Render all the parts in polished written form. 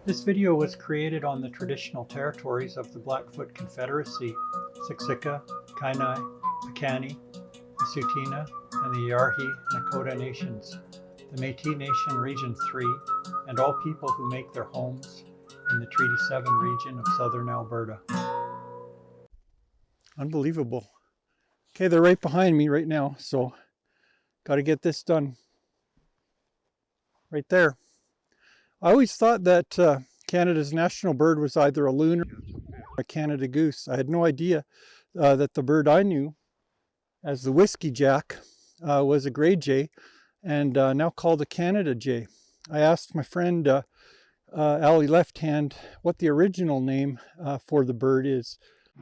This video was created on the traditional territories of the Blackfoot Confederacy, Siksika, Kainai, Piikani, the Tsuut'ina, and the Yarhi Nakota Nations, the Métis Nation Region 3, and all people who make their homes in the Treaty 7 region of southern Alberta. Unbelievable. Okay, they're right behind me right now, so got to get this done. Right there. I always thought that Canada's national bird was either a loon or a Canada goose. I had no idea that the bird I knew as the whiskey jack was a gray jay, and now called a Canada jay. I asked my friend Ali Left Hand what the original name for the bird is.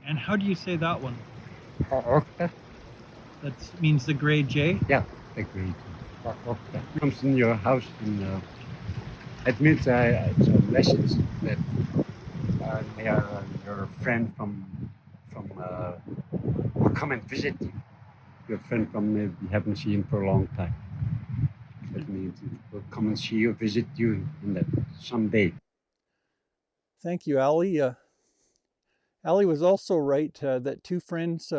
And how do you say that one? Orca? That means the gray jay? Yeah, the great orca comes in your house and it means it's a message that they are your friend will come and visit you. Your friend from you haven't seen for a long time. That means it will come and see you, visit you in that someday. Thank you, Ali. Ali was also right that two friends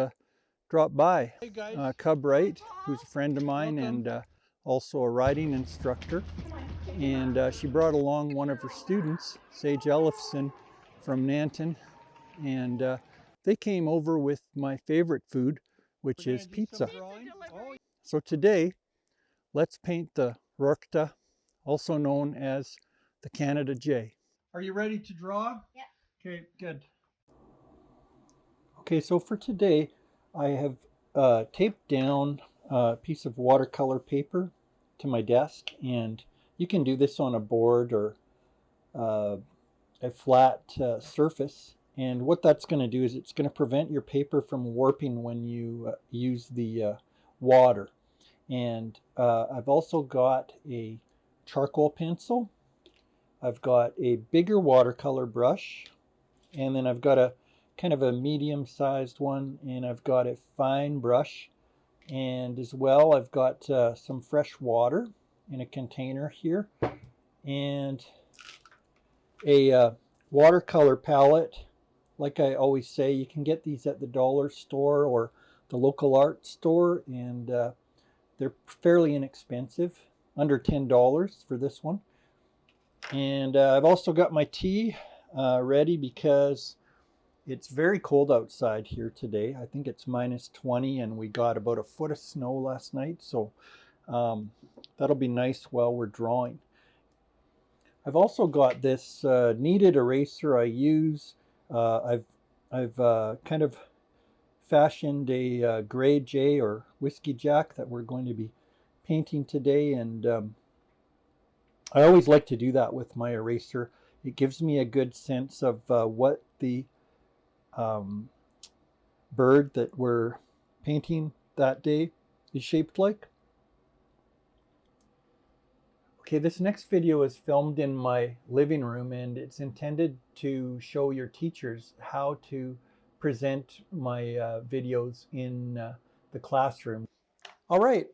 dropped by. Cub Wright, who's a friend of mine and also a riding instructor. And she brought along one of her students, Sage Ellefson from Nanton. And they came over with my favorite food, which is pizza. So today, let's paint the Rorkta, also known as the Canada jay. Are you ready to draw? Yeah. Okay, good. Okay, so for today, I have taped down a piece of watercolor paper to my desk, and you can do this on a board or a flat surface. And what that's going to do is it's going to prevent your paper from warping when you use the water. And I've also got a charcoal pencil. I've got a bigger watercolor brush, and then I've got a kind of a medium-sized one, and I've got a fine brush, and as well I've got some fresh water in a container here, and a watercolor palette. Like I always say, you can get these at the dollar store or the local art store, and they're fairly inexpensive, under $10 for this one. And I've also got my tea ready because it's very cold outside here today. I think it's -20 and we got about a foot of snow last night, so that'll be nice while we're drawing. I've also got this kneaded eraser I use. I've kind of fashioned a gray jay or whiskey jack that we're going to be painting today, and I always like to do that with my eraser. It gives me a good sense of what the bird that we're painting that day is shaped like. Okay, this next video is filmed in my living room, and it's intended to show your teachers how to present my videos in the classroom. All right.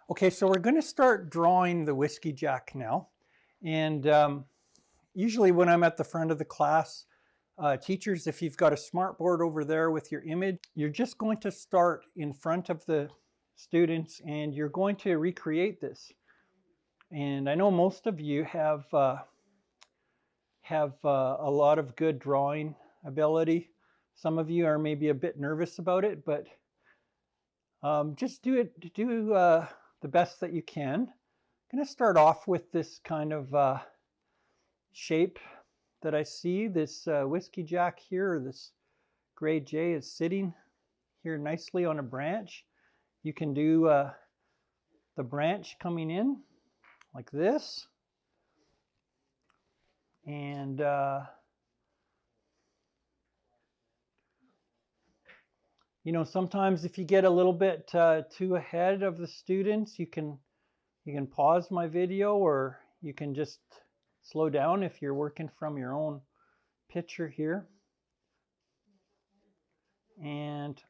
Okay, so we're going to start drawing the whiskey jack now. And usually when I'm at the front of the class, teachers, if you've got a smartboard over there with your image, you're just going to start in front of the students and you're going to recreate this. And I know most of you have a lot of good drawing ability. Some of you are maybe a bit nervous about it, but just do the best that you can. I'm going to start off with this kind of shape that I see. This whiskey jack here, or this gray jay, is sitting here nicely on a branch. You can do the branch coming in like this. And you know, sometimes if you get a little bit too ahead of the students, you can pause my video, or you can just slow down if you're working from your own picture here. And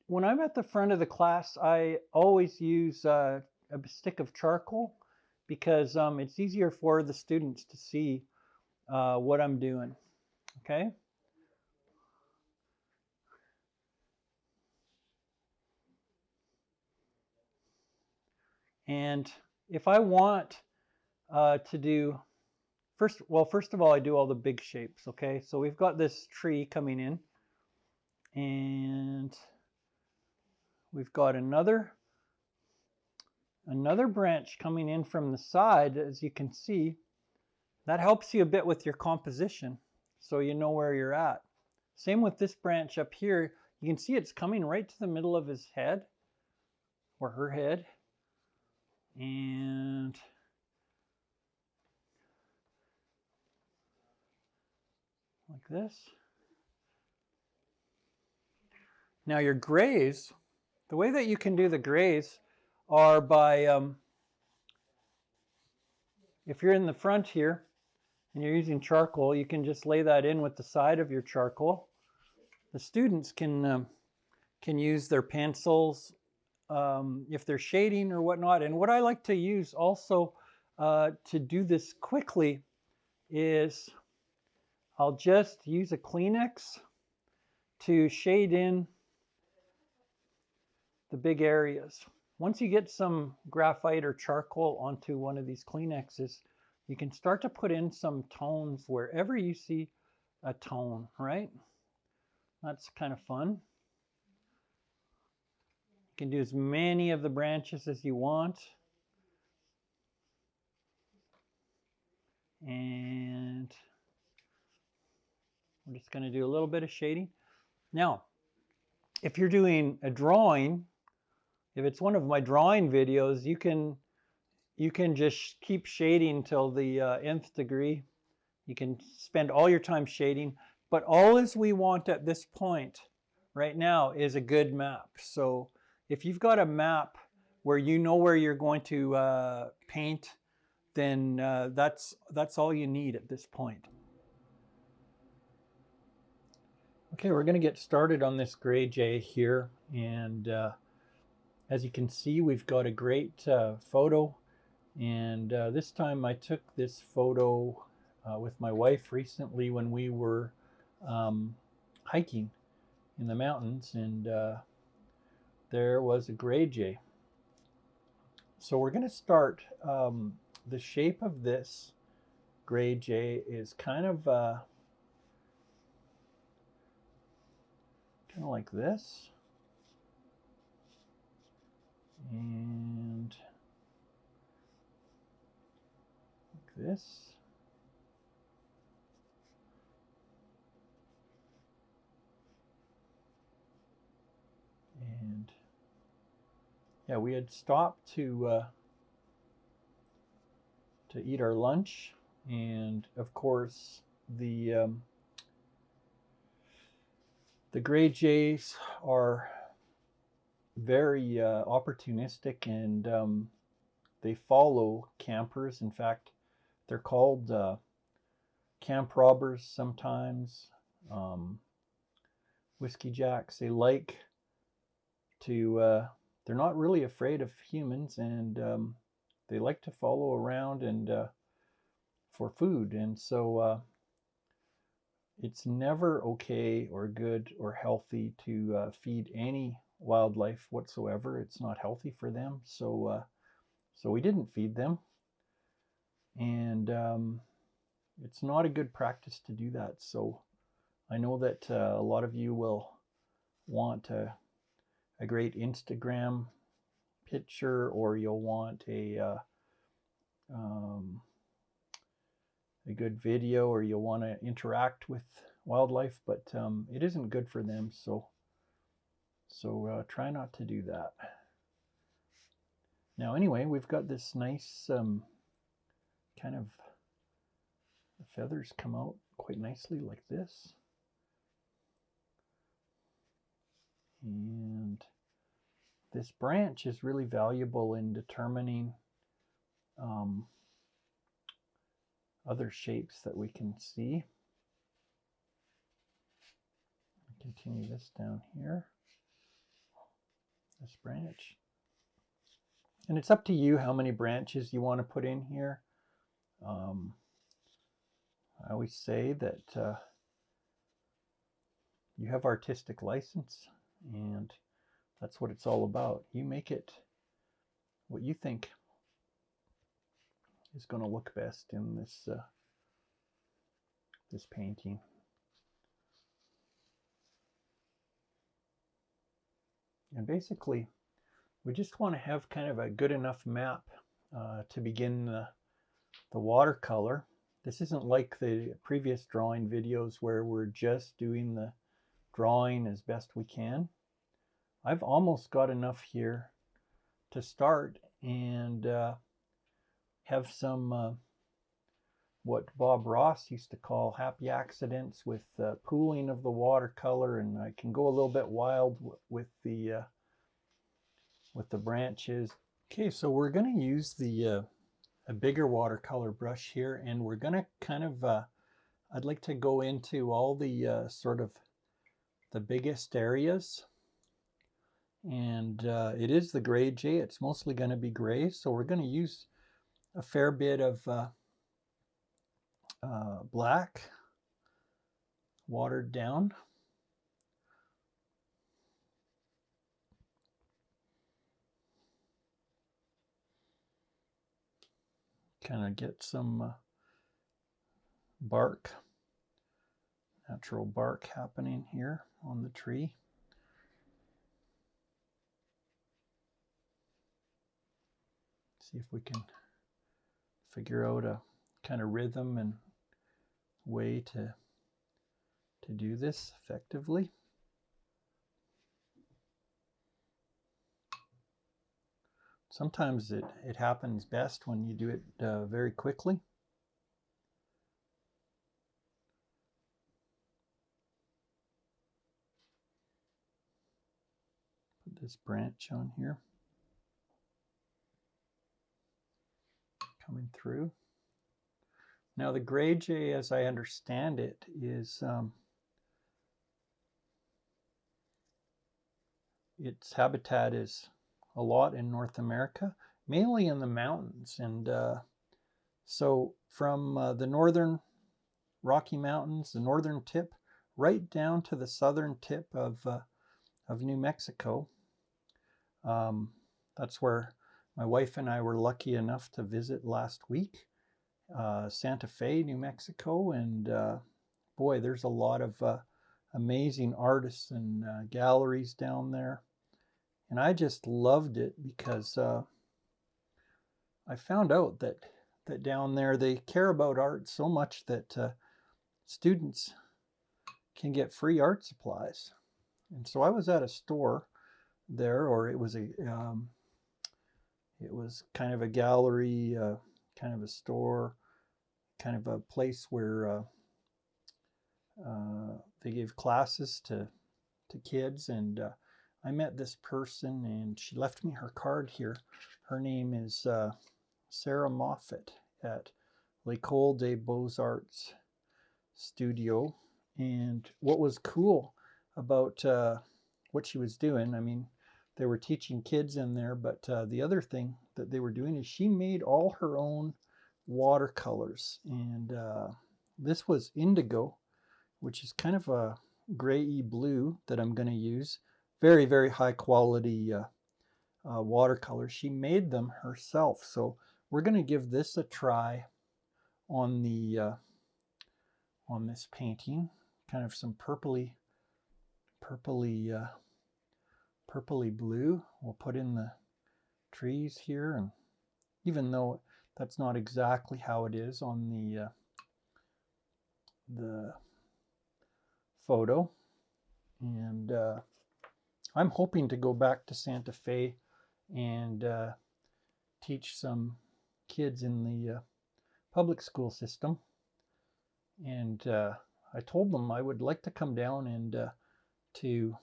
when I'm at the front of the class, I always use a stick of charcoal, because it's easier for the students to see what I'm doing, okay? And if I want to do, first of all, I do all the big shapes, okay? So we've got this tree coming in, and we've got another branch coming in from the side, as you can see. That helps you a bit with your composition, so you know where you're at. Same with this branch up here. You can see it's coming right to the middle of his head, or her head. And like this. Now your grays, the way that you can do the grays are by, if you're in the front here and you're using charcoal, you can just lay that in with the side of your charcoal. The students can use their pencils if they're shading or whatnot. And what I like to use also to do this quickly is I'll just use a Kleenex to shade in the big areas. Once you get some graphite or charcoal onto one of these Kleenexes, you can start to put in some tones wherever you see a tone, right? That's kind of fun. You can do as many of the branches as you want. And we're just going to do a little bit of shading. Now, if you're doing a drawing, if it's one of my drawing videos, you can just keep shading till the nth degree. You can spend all your time shading, but all as we want at this point right now is a good map. So if you've got a map where you know where you're going to paint, then that's all you need at this point. Okay, we're going to get started on this gray jay here, and as you can see, we've got a great photo, and this time I took this photo with my wife recently when we were hiking in the mountains, and there was a gray jay. So we're going to start, the shape of this gray jay is kind of like this, and like this. And yeah, we had stopped to eat our lunch, and of course the gray jays are very opportunistic, and they follow campers. In fact, they're called camp robbers sometimes, whiskey jacks. They like to, they're not really afraid of humans, and they like to follow around and for food. And so it's never okay or good or healthy to feed any wildlife whatsoever. It's not healthy for them. So so we didn't feed them, and it's not a good practice to do that. So I know that a lot of you will want a great Instagram picture, or you'll want a good video, or you'll want to interact with wildlife, but it isn't good for them. So try not to do that. Now, anyway, we've got this nice kind of, the feathers come out quite nicely like this. And this branch is really valuable in determining other shapes that we can see. Continue this down here, this branch. And it's up to you how many branches you want to put in here. I always say that you have artistic license, and that's what it's all about. You make it what you think is going to look best in this this painting. And basically, we just want to have kind of a good enough map to begin the watercolor. This isn't like the previous drawing videos where we're just doing the drawing as best we can. I've almost got enough here to start and have some what Bob Ross used to call happy accidents with pooling of the watercolor, and I can go a little bit wild with the branches. Okay, so we're going to use the a bigger watercolor brush here, and we're going to kind of I'd like to go into all the sort of the biggest areas, and it is the Gray Jay. It's mostly going to be gray, so we're going to use a fair bit of black watered down. Kind of get some bark, natural bark happening here on the tree. See if we can figure out a kind of rhythm and way to do this effectively. Sometimes it happens best when you do it very quickly. Put this branch on here, coming through. Now the Gray Jay, as I understand it, is its habitat is a lot in North America, mainly in the mountains. And so from the northern Rocky Mountains, the northern tip, right down to the southern tip of New Mexico. That's where my wife and I were lucky enough to visit last week, Santa Fe, New Mexico. And boy, there's a lot of amazing artists and galleries down there. And I just loved it because I found out that down there they care about art so much that students can get free art supplies. And so I was at a store there, or it was kind of a gallery, kind of a store, kind of a place where they gave classes to kids. And I met this person, and she left me her card here. Her name is Sarah Moffat at L'École des Beaux-Arts Studio. And what was cool about what she was doing, I mean, they were teaching kids in there, but the other thing that they were doing is she made all her own watercolors. And this was indigo, which is kind of a gray blue that I'm going to use. Very, very high quality watercolors. She made them herself. So we're going to give this a try on the on this painting. Kind of some purpley blue. We'll put in the trees here, and even though that's not exactly how it is on the photo. And I'm hoping to go back to Santa Fe and teach some kids in the public school system. And I told them I would like to come down and to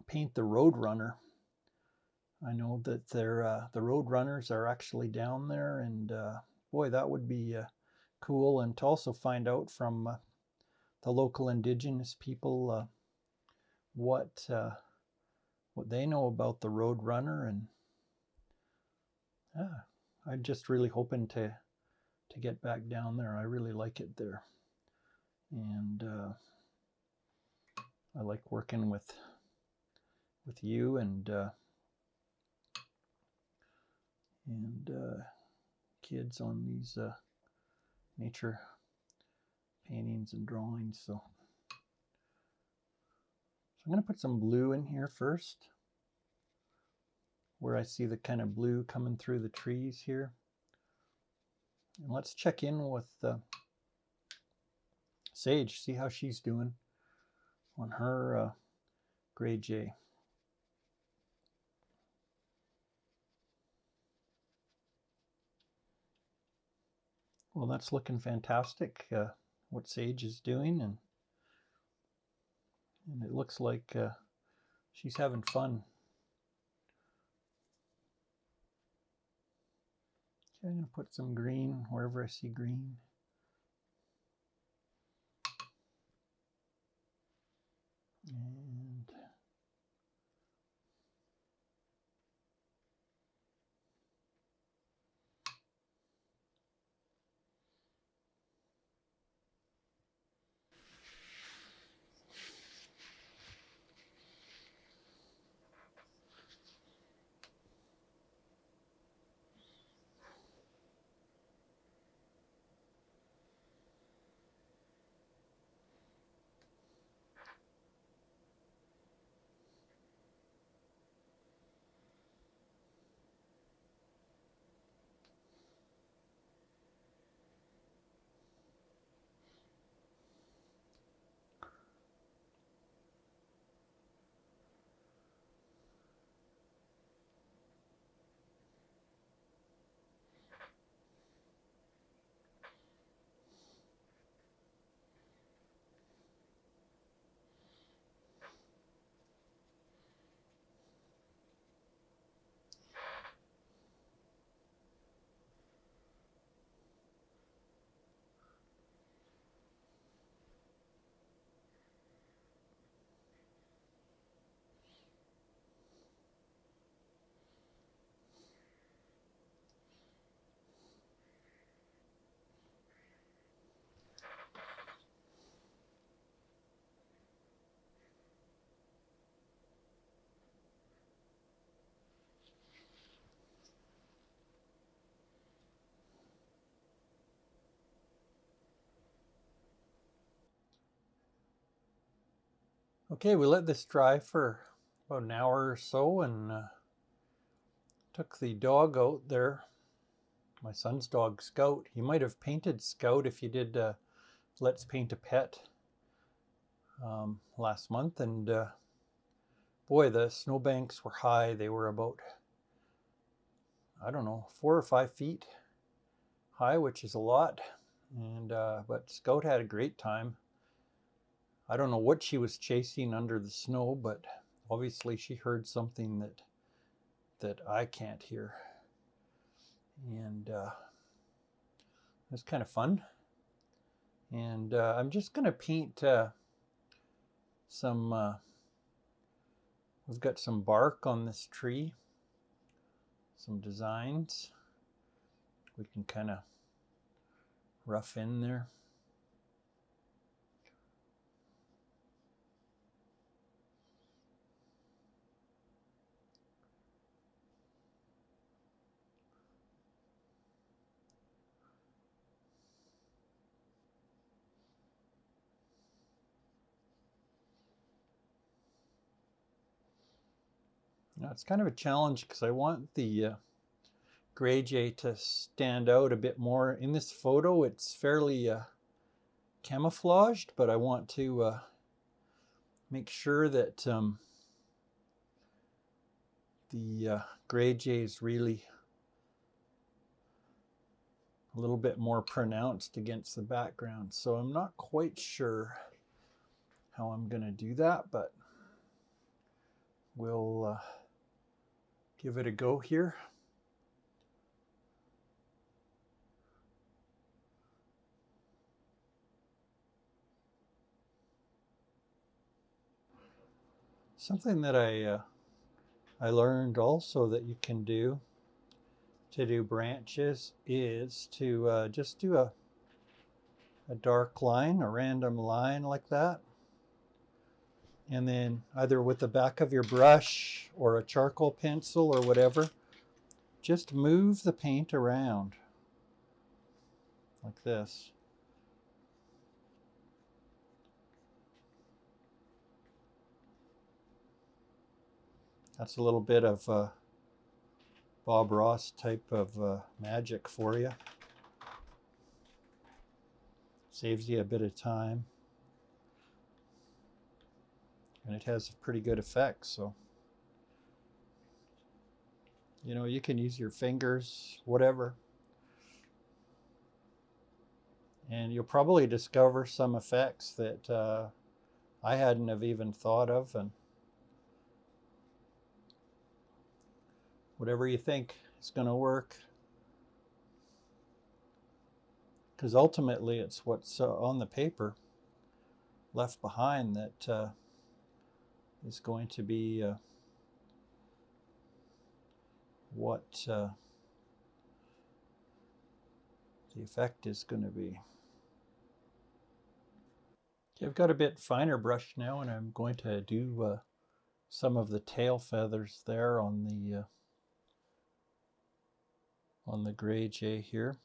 paint the Roadrunner. I know that the Roadrunners are actually down there, and boy, that would be cool. And to also find out from the local indigenous people what they know about the Roadrunner. And Yeah, I'm just really hoping to get back down there. I really like it there, and I like working with you and kids on these nature paintings and drawings. So I'm going to put some blue in here first, where I see the kind of blue coming through the trees here. And let's check in with Sage, see how she's doing on her gray jay. Well, that's looking fantastic, what Sage is doing, and it looks like she's having fun. Okay, I'm going to put some green wherever I see green. And okay, we let this dry for about an hour or so, and took the dog out there. My son's dog, Scout. He might have painted Scout if you did Let's Paint a Pet last month, and boy, the snowbanks were high. They were about, I don't know, 4 or 5 feet high, which is a lot. And but Scout had a great time. I don't know what she was chasing under the snow, but obviously she heard something that I can't hear. And it was kind of fun. And I'm just going to paint some, we've got some bark on this tree, some designs we can kind of rough in there. Now it's kind of a challenge because I want the gray jay to stand out a bit more. In this photo it's fairly camouflaged, but I want to make sure that the gray jay is really a little bit more pronounced against the background. So I'm not quite sure how I'm going to do that, but we'll give it a go here. Something that I learned also that you can do to do branches is to just do a dark line, a random line like that. And then either with the back of your brush or a charcoal pencil or whatever, just move the paint around like this. That's a little bit of Bob Ross type of magic for you. Saves you a bit of time. And it has pretty good effects, so you know, you can use your fingers, whatever. And you'll probably discover some effects that I hadn't have even thought of, and whatever you think is going to work. Because ultimately it's what's on the paper left behind that is going to be what the effect is going to be. Okay, I've got a bit finer brush now, and I'm going to do some of the tail feathers there on the gray jay here.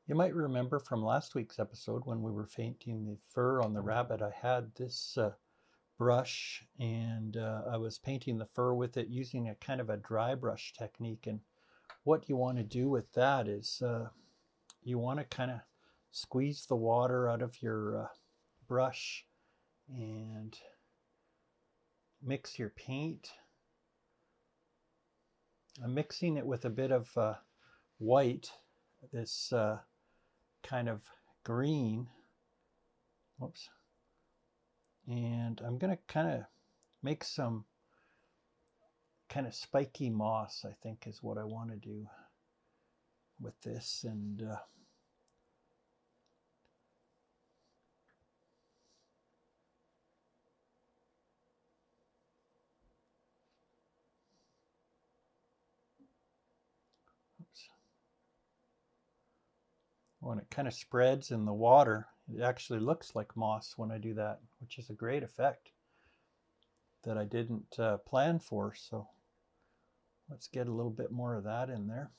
You might remember from last week's episode when we were painting the fur on the rabbit, I had this brush and I was painting the fur with it using a kind of a dry brush technique. And what you want to do with that is you want to kind of squeeze the water out of your brush and mix your paint. I'm mixing it with a bit of white, this kind of green. Whoops. And I'm going to kind of make some kind of spiky moss, I think is what I want to do with this. And oops. When it kind of spreads in the water, it actually looks like moss when I do that, which is a great effect that I didn't plan for. So let's get a little bit more of that in there.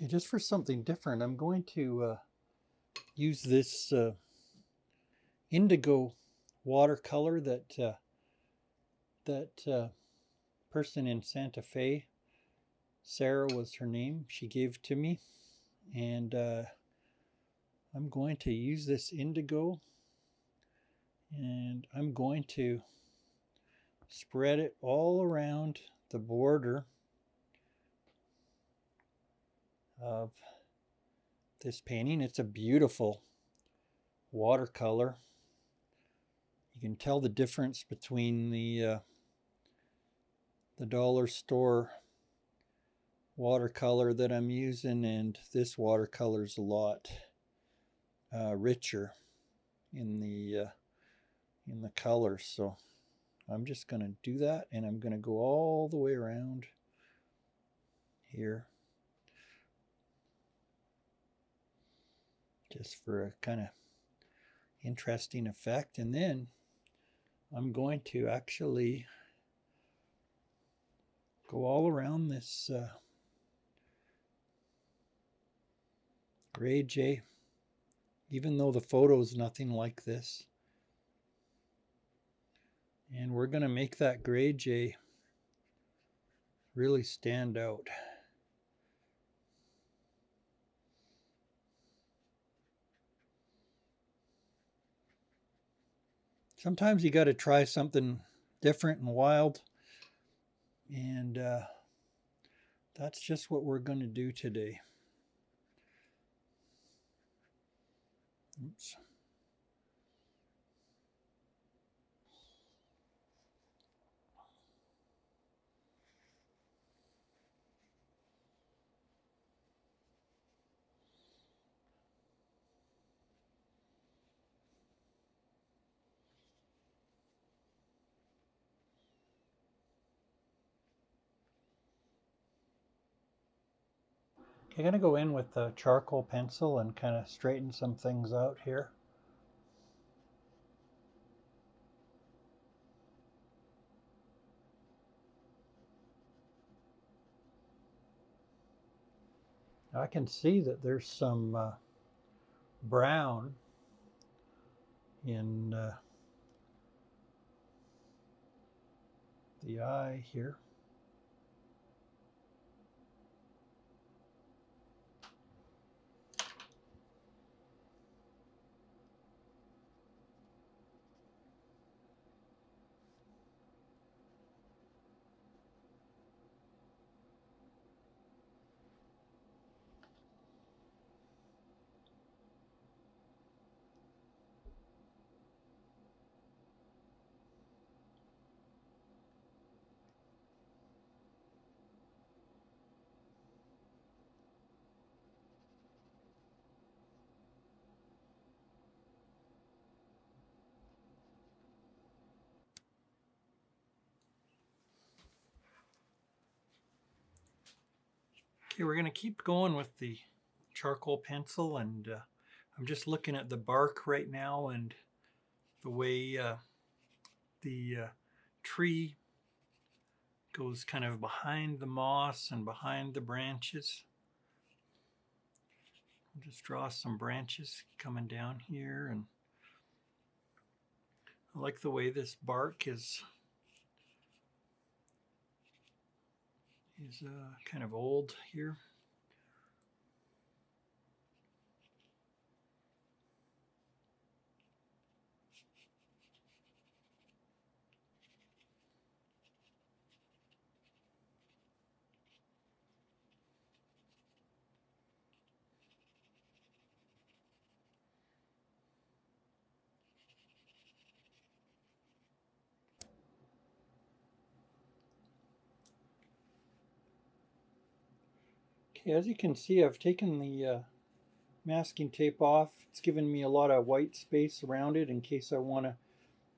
Okay, just for something different, I'm going to use this indigo watercolor that that person in Santa Fe, Sarah was her name, she gave to me. And I'm going to use this indigo and I'm going to spread it all around the border of this painting. It's a beautiful watercolor. You can tell the difference between the dollar store watercolor that I'm using and this watercolor is a lot richer in the colors. So I'm just going to do that, and I'm going to go all the way around here just for a kind of interesting effect. And then I'm going to actually go all around this gray jay, even though the photo is nothing like this. And we're going to make that gray jay really stand out. Sometimes you got to try something different and wild, and that's just what we're going to do today. Oops. I'm going to go in with the charcoal pencil and kind of straighten some things out here. I can see that there's some brown in the eye here. Okay, we're going to keep going with the charcoal pencil, and I'm just looking at the bark right now and the way the tree goes kind of behind the moss and behind the branches. I'll just draw some branches coming down here, and I like the way this bark is kind of old here. Okay, as you can see, I've taken the masking tape off. It's given me a lot of white space around it in case I want to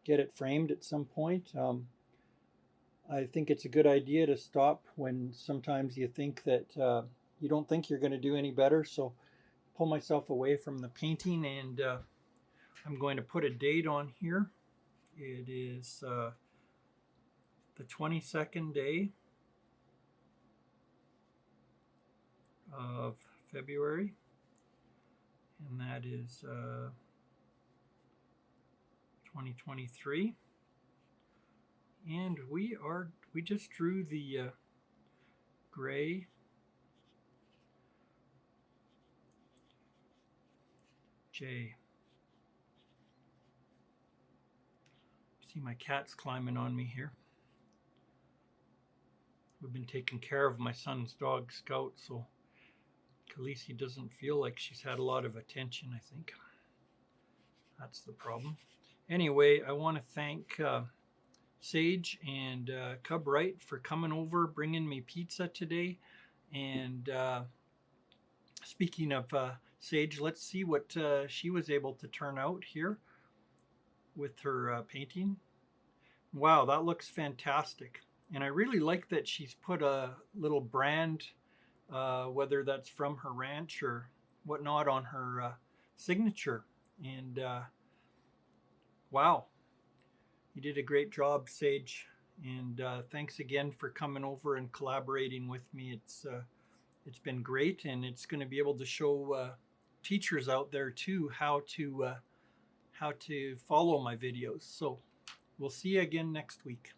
get it framed at some point. I think it's a good idea to stop when sometimes you think that you don't think you're going to do any better. So pull myself away from the painting, and I'm going to put a date on here. It is the 22nd day of February, and that is 2023. And we just drew the gray. J. See my cat's climbing on me here. We've been taking care of my son's dog Scout, so Khaleesi doesn't feel like she's had a lot of attention, I think. That's the problem. Anyway, I want to thank Sage and Cub Wright for coming over, bringing me pizza today. And speaking of Sage, let's see what she was able to turn out here with her painting. Wow, that looks fantastic. And I really like that she's put a little brand, whether that's from her ranch or whatnot, on her signature. And wow, you did a great job, Sage. And thanks again for coming over and collaborating with me. It's been great, and it's going to be able to show teachers out there too how to follow my videos. So we'll see you again next week.